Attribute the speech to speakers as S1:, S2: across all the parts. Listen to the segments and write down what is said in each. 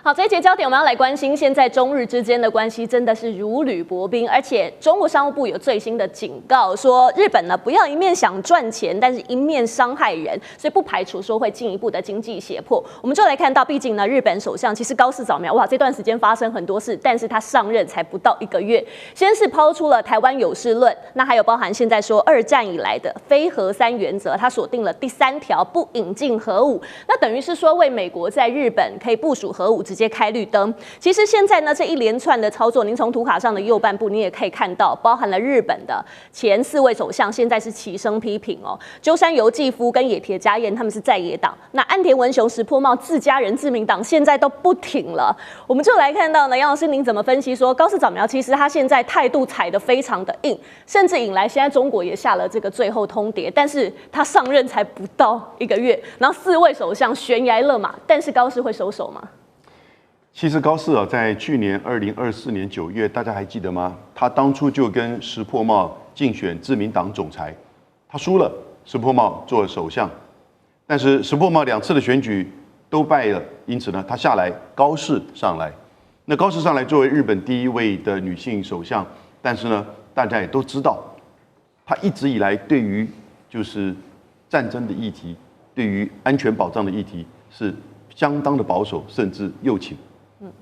S1: 好，这一节焦点我们要来关心，现在中日之间的关系真的是如履薄冰，而且中国商务部有最新的警告，说日本呢不要一面想赚钱，但是一面伤害人，所以不排除说会进一步的经济胁迫。我们就来看到，毕竟呢，日本首相其实高市早苗，哇，这段时间发生很多事，但是他上任才不到1个月，先是抛出了台湾有事论，那还有包含现在说2战以来的非核3原则，他锁定了第3条，不引进核武，那等于是说为美国在日本可以部署核武直接开绿灯。其实现在呢，这一连串的操作，您从图卡上的右半部，你也可以看到，包含了日本的前4位首相，现在是齐声批评哦。鸠山由纪夫跟野田佳彦他们是在野党，那岸田文雄、石破茂自家人自民党现在都不挺了。我们就来看到呢，杨老师您怎么分析说高市早苗其实他现在态度踩得非常的硬，甚至引来现在中国也下了这个最后通牒，但是他上任才不到1个月，然后4位首相悬崖勒马，但是高市会收手吗？
S2: 其实高市在去年2024年9月，大家还记得吗？他当初就跟石破茂竞选自民党总裁，他输了，石破茂做首相，但是石破茂2次的选举都败了，因此呢，他下来，高市上来。那高市上来作为日本第1位的女性首相，但是呢，大家也都知道，她一直以来对于就是战争的议题，对于安全保障的议题是相当的保守，甚至右倾。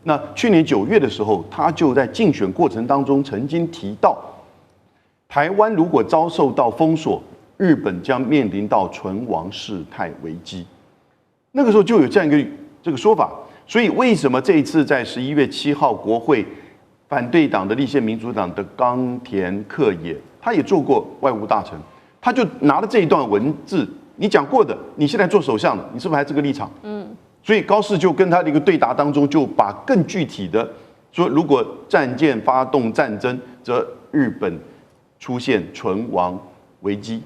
S2: 那去年9月的时候，他就在竞选过程当中曾经提到，台湾如果遭受到封锁，日本将面临到存亡事态危机。那个时候就有这样一个这个说法。所以为什么这一次在11月7号国会反对党的立宪民主党的冈田克也，他也做过外务大臣，他就拿了这一段文字，你讲过的，你现在做首相了，你是不是还这个立场？所以高市就跟他的一个对答当中，就把更具体的说，如果战舰发动战争，则日本出现存亡危机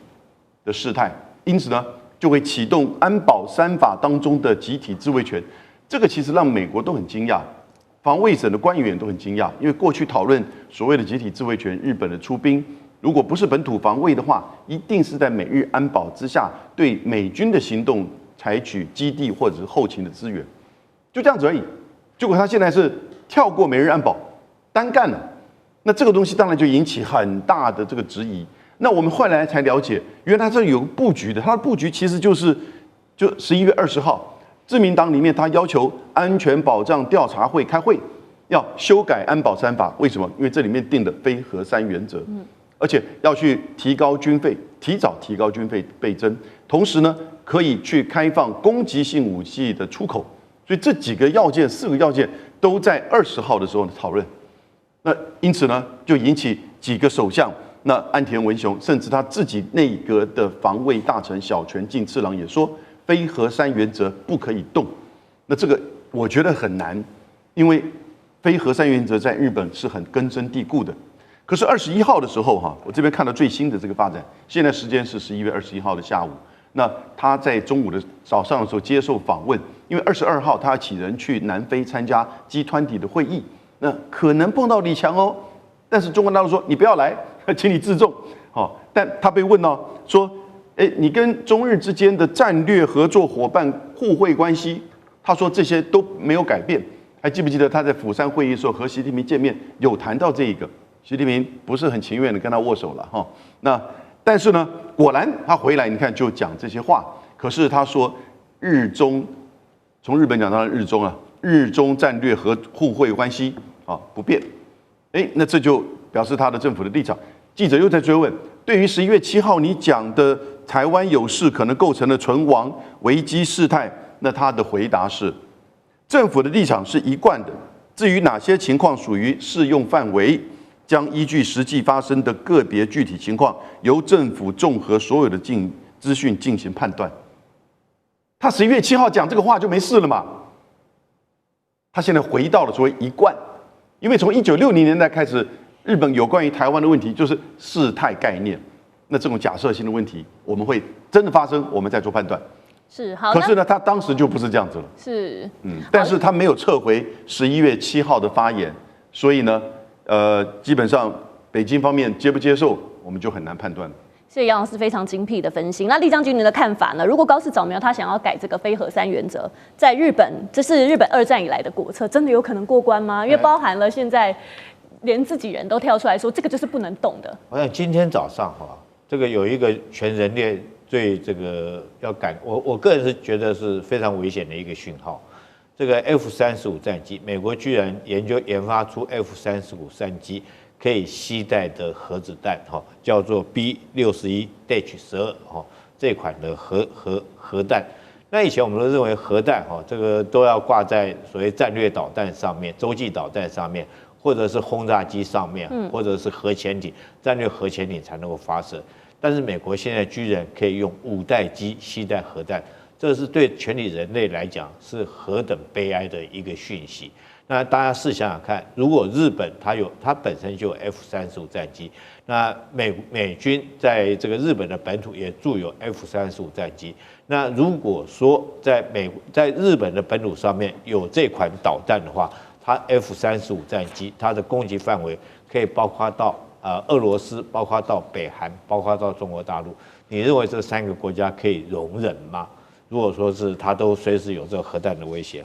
S2: 的事态，因此呢，就会启动安保3法当中的集体自卫权。这个其实让美国都很惊讶，防卫省的官员也都很惊讶，因为过去讨论所谓的集体自卫权，日本的出兵，如果不是本土防卫的话，一定是在美日安保之下对美军的行动采取基地或者是后勤的资源，就这样子而已。结果他现在是跳过美日安保，单干了。那这个东西当然就引起很大的这个质疑。那我们后来才了解，原来他这有个布局的，他的布局其实就11月20号，自民党里面他要求安全保障调查会开会，要修改安保3法。为什么？因为这里面定的非核3原则，而且要去提高军费，提早提高军费倍增，同时呢，可以去开放攻击性武器的出口，所以这几个要件，4个要件都在20号的时候讨论。那因此呢，就引起几个首相，那岸田文雄甚至他自己内阁的防卫大臣小泉进次郎也说，非核3原则不可以动。那这个我觉得很难，因为非核3原则在日本是很根深蒂固的。可是21号的时候，我这边看到最新的这个发展，现在时间是11月21号的下午。那他在中午的早上的时候接受访问，因为22号他请人去南非参加G20的会议，那可能碰到李强哦，但是中国大陆说你不要来，请你自重。但他被问到说，你跟中日之间的战略合作伙伴互惠关系，他说这些都没有改变。还记不记得他在釜山会议的时候和习近平见面有谈到这一个？习近平不是很情愿的跟他握手了那但是呢，果然他回来，你看就讲这些话。可是他说日中，从日本讲到日中日中战略和互惠关系不变。那这就表示他的政府的立场。记者又在追问，对于11月7号你讲的台湾有事可能构成了存亡危机事态，那他的回答是，政府的立场是一贯的，至于哪些情况属于适用范围，将依据实际发生的个别具体情况，由政府综合所有的资讯进行判断。他11月7号讲这个话就没事了嘛？他现在回到了所谓一贯，因为从1960年代开始，日本有关于台湾的问题就是事态概念，那这种假设性的问题，我们会真的发生，我们再做判断。
S1: 是好，
S2: 可是呢，他当时就不是这样子了。
S1: 是，
S2: 但是他没有撤回11月7号的发言，所以呢，基本上北京方面接不接受，我们就很难判断了。
S1: 谢谢杨老师非常精辟的分析。那厉将军您的看法呢？如果高市早苗他想要改这个非核三原则，在日本，这是日本2战以来的国策，真的有可能过关吗？因为包含了现在连自己人都跳出来说，这个就是不能动的。
S3: 我想今天早上这个有一个全人类对这个要改，我个人是觉得是非常危险的一个讯号。这个 F-35战机，美国居然研发出 F-35战机可以携带的核子弹，叫做 B61-12，这款的核弹。那以前我们都认为核弹，这个都要挂在所谓战略导弹上面、洲际导弹上面，或者是轰炸机上面，或者是核潜艇、战略核潜艇才能够发射。但是美国现在居然可以用5代机携带核弹，这是对全体人类来讲是何等悲哀的一个讯息。那大家试想想看，如果日本它本身就有 F-35战机，那美军在这个日本的本土也驻有 F-35战机，那如果说在日本的本土上面有这款导弹的话，它 F-35战机它的攻击范围可以包括到俄罗斯，包括到北韩，包括到中国大陆。你认为这3个国家可以容忍吗？如果说是它都随时有这个核弹的威胁，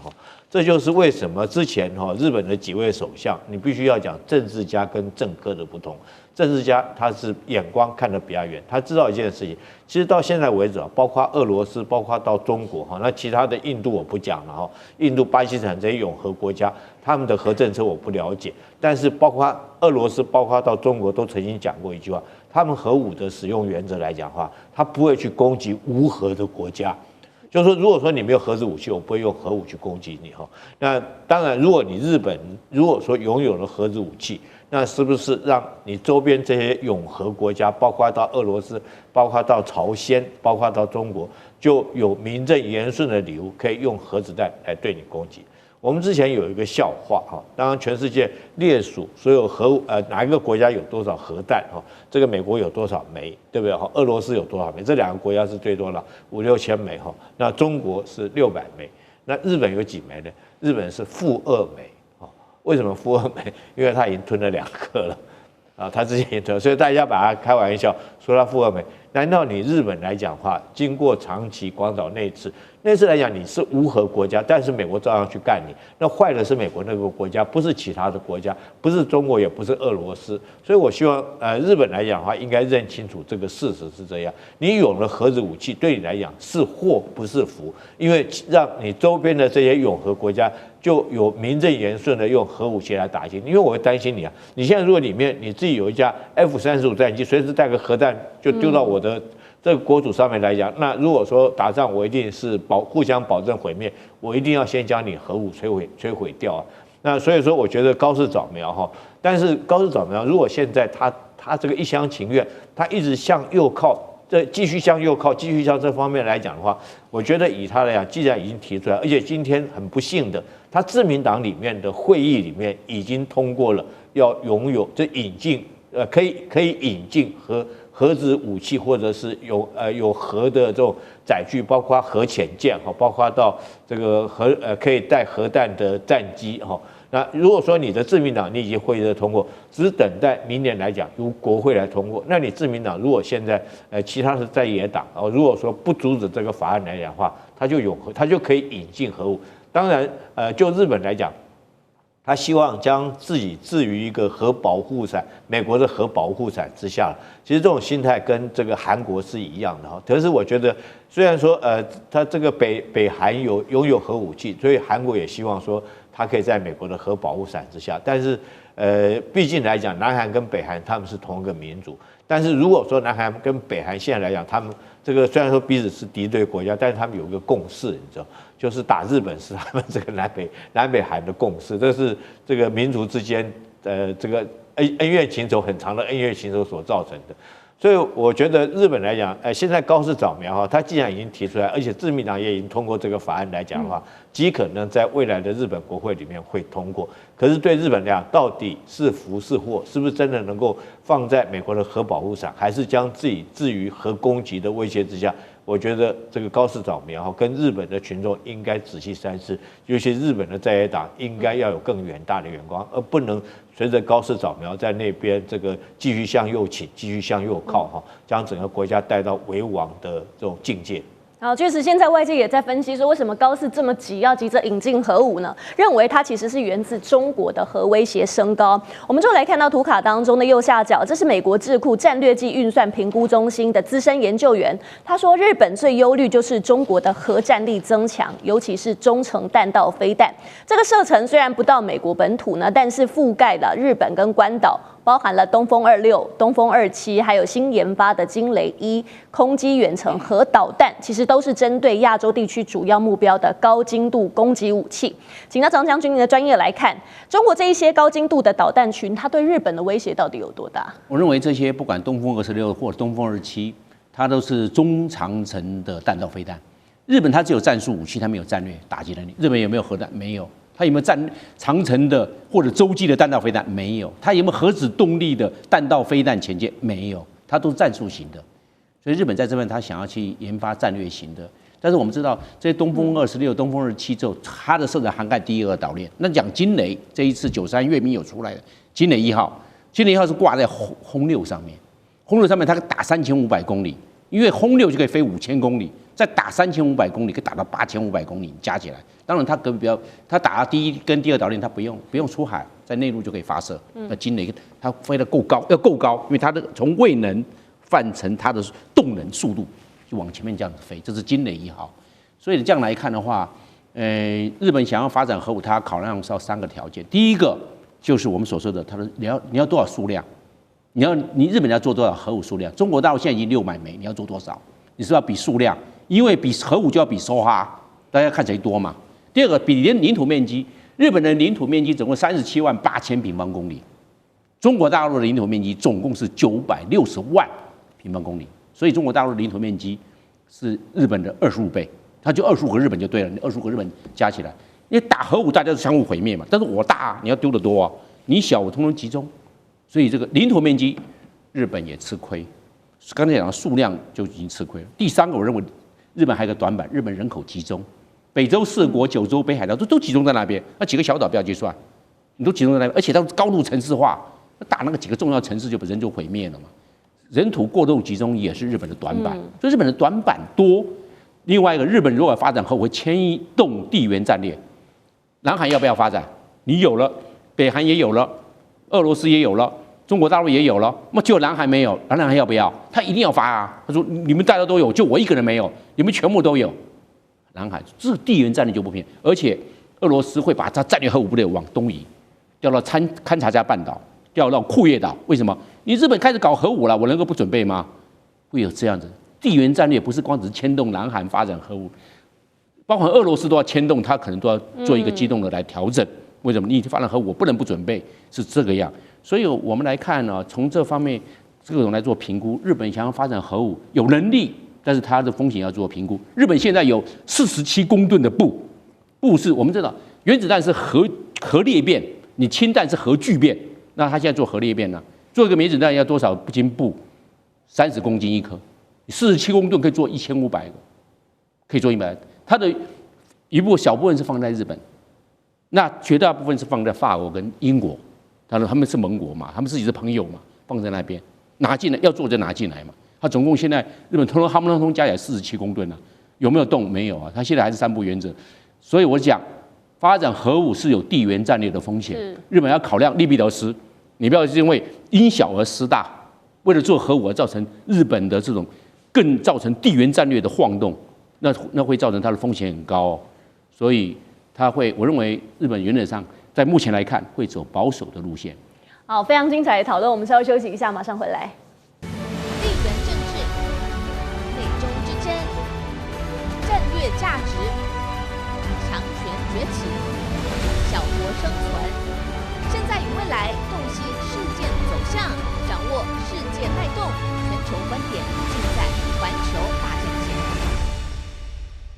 S3: 这就是为什么之前日本的几位首相，你必须要讲政治家跟政客的不同。政治家他是眼光看得比较远，他知道一件事情，其实到现在为止包括俄罗斯，包括到中国那其他的印度我不讲了印度、巴基斯坦这些永和国家，他们的核政策我不了解，但是包括俄罗斯，包括到中国都曾经讲过一句话，他们核武的使用原则来讲的话，他不会去攻击无核的国家。就是说，如果说你没有核子武器，我不会用核武去攻击你那当然，如果你日本如果说拥有了核子武器，那是不是让你周边这些永和国家，包括到俄罗斯，包括到朝鲜，包括到中国，就有名正言顺的理由可以用核子弹来对你攻击？我们之前有一个笑话当然全世界列数所有哪一个国家有多少核弹这个美国有多少枚，对不对俄罗斯有多少枚？这2个国家是最多了5-6千枚那中国是600枚，那日本有几枚呢？日本是-2枚为什么-2枚？因为它已经吞了2颗了它之前也吞了，所以大家把它开玩笑说它-2枚。难道你日本来讲的话，经过长崎、广岛那次来讲，你是无核国家，但是美国照样去干你，那坏的是美国那个国家，不是其他的国家，不是中国，也不是俄罗斯。所以我希望日本来讲的话，应该认清楚这个事实是这样。你有了核子武器，对你来讲是祸不是福，因为让你周边的这些永和国家就有名正言顺的用核武器来打击你。因为我会担心你你现在如果里面你自己有一架 F-35战机，随时带个核弹就丢到我的这个国土上面来讲，那如果说打仗，我一定是互相保证毁灭，我一定要先将你核武摧毁掉那所以说，我觉得高市早苗但是高市早苗如果现在他这个一厢情愿，他一直向右靠，继续向右靠，继续向这方面来讲的话，我觉得以他来讲，既然已经提出来，而且今天很不幸的，他自民党里面的会议里面已经通过了要拥有引进可以引进核子武器，或者是有核的这种载具，包括核潜舰包括到这个可以带核弹的战机那如果说你的自民党你已经会议的通过，只等待明年来讲由国会来通过，那你自民党如果现在其他是在野党如果说不阻止这个法案来讲的话，它就可以引进核武。当然就日本来讲，他希望将自己置于一个核保护伞，美国的核保护伞之下。其实这种心态跟这个韩国是一样的可是我觉得，虽然说他这个北韩拥有核武器，所以韩国也希望说他可以在美国的核保护伞之下。但是毕竟来讲，南韩跟北韩他们是同一个民族。但是如果说南韩跟北韩现在来讲，他们这个虽然说彼此是敌对国家，但是他们有一个共识，你知道，就是打日本是他们这个南北韩的共识，这是这个民族之间这个恩怨情仇很长的恩怨情仇所造成的。所以我觉得日本来讲，现在高市早苗他既然已经提出来，而且自民党也已经通过这个法案来讲的话，极可能在未来的日本国会里面会通过。可是对日本来讲，到底是福是祸，是不是真的能够放在美国的核保护伞，还是将自己置于核攻击的威胁之下？我觉得这个高市早苗跟日本的群众应该仔细三思，尤其日本的在野党应该要有更远大的眼光，而不能随着高市早苗在那边这个继续向右倾、继续向右靠哈，将整个国家带到危亡的这种境界。
S1: 好，确实，现在外界也在分析说，为什么高市这么急要急着引进核武呢？认为它其实是源自中国的核威胁升高。我们就来看到图卡当中的右下角，这是美国智库战略暨运算评估中心的资深研究员，他说，日本最忧虑就是中国的核战力增强，尤其是中程弹道飞弹。这个射程虽然不到美国本土呢，但是覆盖了日本跟关岛。包含了东风26、东风27，还有新研发的惊雷1空基远程核导弹，其实都是针对亚洲地区主要目标的高精度攻击武器。请到张将军的专业来看，中国这一些高精度的导弹群，它对日本的威胁到底有多大？
S4: 我认为这些不管东风26或东风27，它都是中长程的弹道飞弹。日本它只有战术武器，它没有战略打击能力。日本有没有核弹？没有。它有没有长程的或者洲际的弹道飞弹？没有。它有没有核子动力的弹道飞弹潜舰？没有。它都是战术型的。所以日本在这边，它想要去研发战略型的。但是我们知道，这些东风26、东风27之后，它的射程涵盖第2岛链。那讲惊雷，这一次93阅兵有出来的惊雷1号，惊雷1号是挂在轰6上面，轰6上面它可以打3500公里，因为轰6就可以飞5000公里。再打3500公里，可以打到8500公里，加起来。当然，它可比较，它打第1跟第2岛链，它不用出海，在内陆就可以发射。那惊雷它飞得够高，要够高，因为它的从位能换成它的动能速度，就往前面这样子飞，这是惊雷1号。所以这样来看的话，日本想要发展核武，它考量是要3个条件。第一个就是我们所说的，它的你要多少数量，你日本要做多少核武数量？中国大陆现在已经600枚，你要做多少？你是不是要比数量？因为比核武就要比梭哈，大家看谁多嘛。第二个比领土面积，日本的领土面积总共37万8千平方公里，中国大陆的领土面积总共是960万平方公里，所以中国大陆的领土面积是日本的25倍，它就25个日本就对了，你25个日本加起来，因为打核武大家是相互毁灭嘛，但是我大你要丢得多啊，你小我通通集中，所以这个领土面积日本也吃亏，刚才讲的数量就已经吃亏了。第3个我认为。日本还有个短板，日本人口集中，北周4国、九州、北海道都集中在那边，那几个小岛不要计算，你都集中在那边，而且它高度城市化，打那个几个重要城市人就毁灭了嘛。人土过度集中也是日本的短板，所以日本的短板多。另外一个，日本如果发展后会牵动地缘战略，南韩要不要发展？你有了，北韩也有了，俄罗斯也有了。中国大陆也有了，那就南韩没有，南韩要不要？他一定要发啊！他说你们大家都有，就我一个人没有，你们全部都有。南韩这个地缘战略就不变，而且俄罗斯会把它战略核武部队往东移，调到勘察加半岛，调到库页岛。为什么？你日本开始搞核武了，我能够不准备吗？会有这样子地缘战略，不是光只是牵动南韩发展核武，包括俄罗斯都要牵动，他可能都要做一个机动的来调整。为什么？你发展核武，我不能不准备，是这个样。所以我们来看呢，从这方面各种来做评估，日本想要发展核武有能力，但是它的风险要做评估。日本现在有47公吨的钚是我们知道原子弹是核裂变，你氢弹是核聚变，那它现在做核裂变呢，做一个原子弹要多少斤钚？30公斤一颗，47公吨可以做1500个，可以做100。它的小部分是放在日本，那绝大部分是放在法国跟英国。他们是盟国嘛，他们自己是朋友嘛，放在那边拿进来，要做就拿进来嘛。他总共现在日本他们通通加起来47公吨了，有没有动？没有啊，他现在还是3不原则。所以我讲，发展核武是有地缘战略的风险，日本要考量利弊得失，你不要因为因小而失大，为了做核武而造成日本的这种更造成地缘战略的晃动，那会造成它的风险很高哦。所以我认为日本原则上。在目前来看，会走保守的路线。
S1: 好，非常精彩的讨论，我们稍微休息一下，马上回来。
S5: 地缘政治、内中之争、战略价值、强权崛起、小国生存，现在与未来洞悉事件走向，掌握世界脉动，全球观点。